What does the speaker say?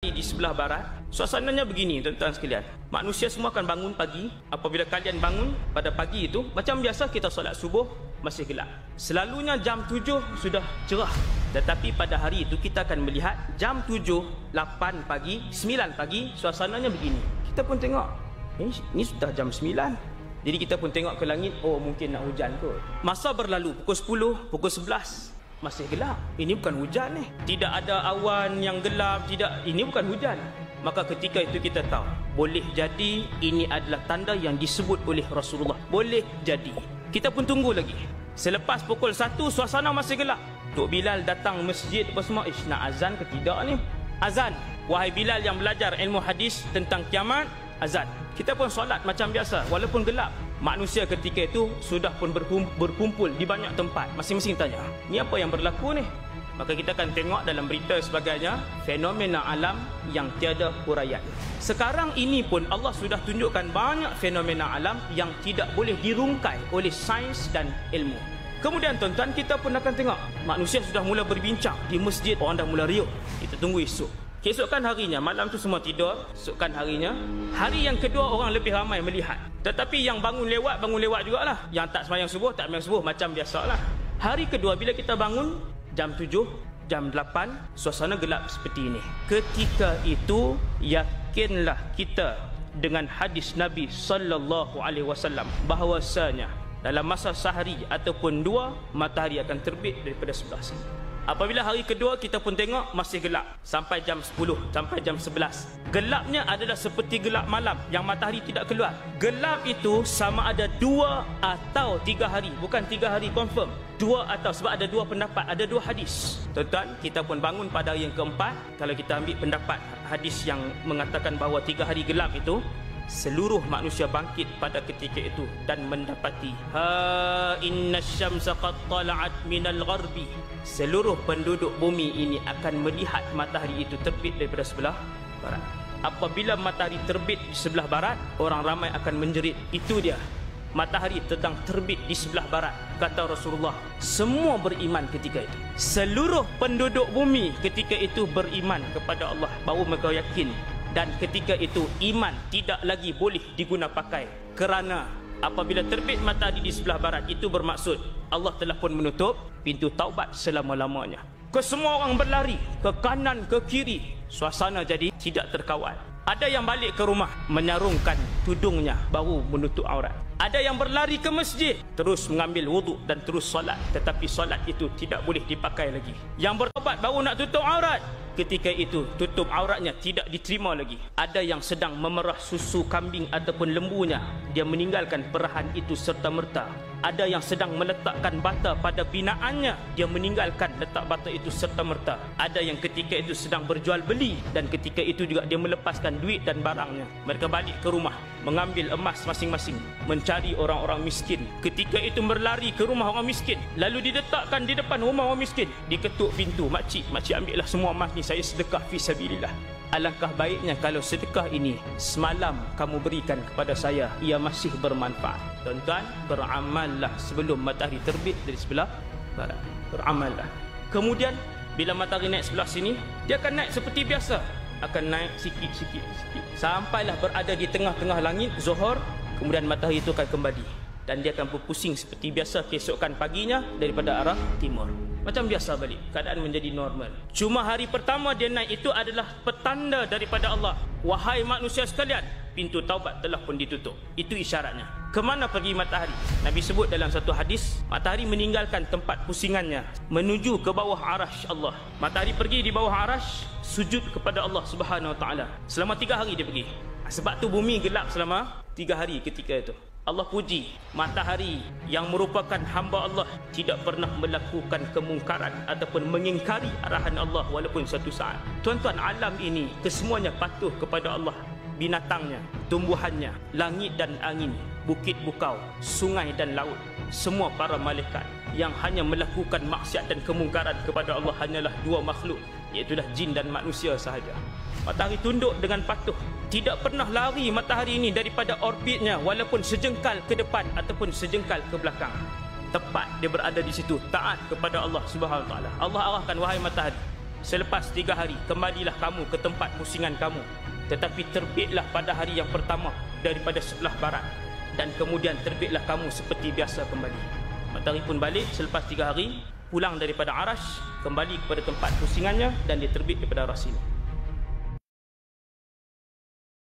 Di sebelah barat, suasananya begini tuan-tuan sekalian. Manusia semua akan bangun pagi. Apabila kalian bangun pada pagi itu, macam biasa kita solat subuh, masih gelap. Selalunya jam 7 sudah cerah. Tetapi pada hari itu kita akan melihat jam 7, 8 pagi, 9 pagi, suasananya begini. Kita pun tengok, ini sudah jam 9. Jadi kita pun tengok ke langit, oh mungkin nak hujan kot. Masa berlalu, pukul 10, pukul 11, masih gelap. Ini bukan hujan ni. Tidak ada awan yang gelap, tidak. Ini bukan hujan. Maka ketika itu kita tahu, boleh jadi ini adalah tanda yang disebut oleh Rasulullah. Boleh jadi. Kita pun tunggu lagi. Selepas pukul 1, suasana masih gelap. Tok Bilal datang masjid apa semua. Nak azan ke tidak ni? Azan. Wahai Bilal yang belajar ilmu hadis tentang kiamat, azan. Kita pun solat macam biasa walaupun gelap. Manusia ketika itu sudah pun berkumpul di banyak tempat. Masing-masing tanya, ni apa yang berlaku ni? Maka kita akan tengok dalam berita sebagainya, fenomena alam yang tiada huraian. Sekarang ini pun Allah sudah tunjukkan banyak fenomena alam yang tidak boleh dirungkai oleh sains dan ilmu. Kemudian tuan-tuan, kita pun akan tengok manusia sudah mula berbincang di masjid, orang dah mula riuh. Kita tunggu esok. Keesokan harinya, malam tu semua tidur. Keesokan harinya, hari yang kedua orang lebih ramai melihat. Tetapi yang bangun lewat jugalah. Yang tak sembahyang subuh, tak sembahyang subuh, macam biasalah. Hari kedua bila kita bangun, jam 7, jam 8, suasana gelap seperti ini. Ketika itu, yakinlah kita dengan hadis Nabi sallallahu alaihi wasallam bahawasanya dalam masa sehari ataupun dua, matahari akan terbit daripada sebelah sini. Apabila hari kedua kita pun tengok masih gelap sampai jam 10, sampai jam 11. Gelapnya adalah seperti gelap malam yang matahari tidak keluar. Gelap itu sama ada 2 atau 3 hari, bukan 3 hari confirm. 2 atau, sebab ada 2 pendapat, ada 2 hadis. Tuan-tuan, kita pun bangun pada hari yang keempat. Kalau kita ambil pendapat hadis yang mengatakan bahawa 3 hari gelap itu, seluruh manusia bangkit pada ketika itu dan mendapati inna syamsa qad tala'at minal gharbi. Seluruh penduduk bumi ini akan melihat matahari itu terbit daripada sebelah barat. Apabila matahari terbit di sebelah barat, orang ramai akan menjerit. Itu dia, matahari sedang terbit di sebelah barat, kata Rasulullah. Semua beriman ketika itu. Seluruh penduduk bumi ketika itu beriman kepada Allah, baru mereka yakin. Dan ketika itu iman tidak lagi boleh diguna pakai, kerana apabila terbit matahari di sebelah barat, itu bermaksud Allah telah pun menutup pintu taubat selama-lamanya. Kesemua orang berlari ke kanan ke kiri, suasana jadi tidak terkawal. Ada yang balik ke rumah menyarungkan tudungnya baru menutup aurat. Ada yang berlari ke masjid terus mengambil wuduk dan terus solat, tetapi solat itu tidak boleh dipakai lagi. Yang bertaubat baru nak tutup aurat, ketika itu tutup auratnya tidak diterima lagi. Ada yang sedang memerah susu kambing ataupun lembunya, dia meninggalkan perahan itu serta-merta. Ada yang sedang meletakkan bata pada binaannya, dia meninggalkan letak bata itu serta-merta. Ada yang ketika itu sedang berjual beli, dan ketika itu juga dia melepaskan duit dan barangnya. Mereka balik ke rumah mengambil emas masing-masing, mencari orang-orang miskin. Ketika itu berlari ke rumah orang miskin, lalu diletakkan di depan rumah orang miskin, diketuk pintu. Makcik ambillah semua emas ni, saya sedekah fi sabilillah. Alangkah baiknya kalau sedekah ini semalam kamu berikan kepada saya, ia masih bermanfaat. Tuan-tuan, beramallah sebelum matahari terbit dari sebelah barat. Beramallah. Kemudian bila matahari naik sebelah sini, dia akan naik seperti biasa, akan naik sikit-sikit sampailah berada di tengah-tengah langit Zuhur. Kemudian matahari itu akan kembali dan dia akan berpusing seperti biasa keesokan paginya daripada arah timur. Macam biasa balik, keadaan menjadi normal. Cuma hari pertama dia naik itu adalah petanda daripada Allah. Wahai manusia sekalian, pintu taubat telah pun ditutup. Itu isyaratnya. Kemana pergi matahari? Nabi sebut dalam satu hadis, matahari meninggalkan tempat pusingannya menuju ke bawah arasy Allah. Matahari pergi di bawah arasy, sujud kepada Allah Subhanahu Wa Taala. Selama 3 hari dia pergi. Sebab tu bumi gelap selama 3 hari ketika itu. Allah puji, matahari yang merupakan hamba Allah tidak pernah melakukan kemungkaran ataupun mengingkari arahan Allah walaupun satu saat. Tuan-tuan, alam ini kesemuanya patuh kepada Allah. Binatangnya, tumbuhannya, langit dan angin, bukit bukau, sungai dan laut, semua para malaikat. Yang hanya melakukan maksiat dan kemungkaran kepada Allah hanyalah 2 makhluk, iaitulah jin dan manusia sahaja. Matahari tunduk dengan patuh. Tidak pernah lari matahari ini daripada orbitnya walaupun sejengkal ke depan ataupun sejengkal ke belakang. Tepat dia berada di situ, taat kepada Allah Subhanahu Wa Taala. Allah arahkan, wahai matahari, Selepas 3 hari, kembalilah kamu ke tempat pusingan kamu. Tetapi terbitlah pada hari yang pertama daripada sebelah barat. Dan kemudian terbitlah kamu seperti biasa kembali. Matahari pun balik selepas 3 hari, pulang daripada Arash, kembali kepada tempat pusingannya dan dia terbit daripada arah sini.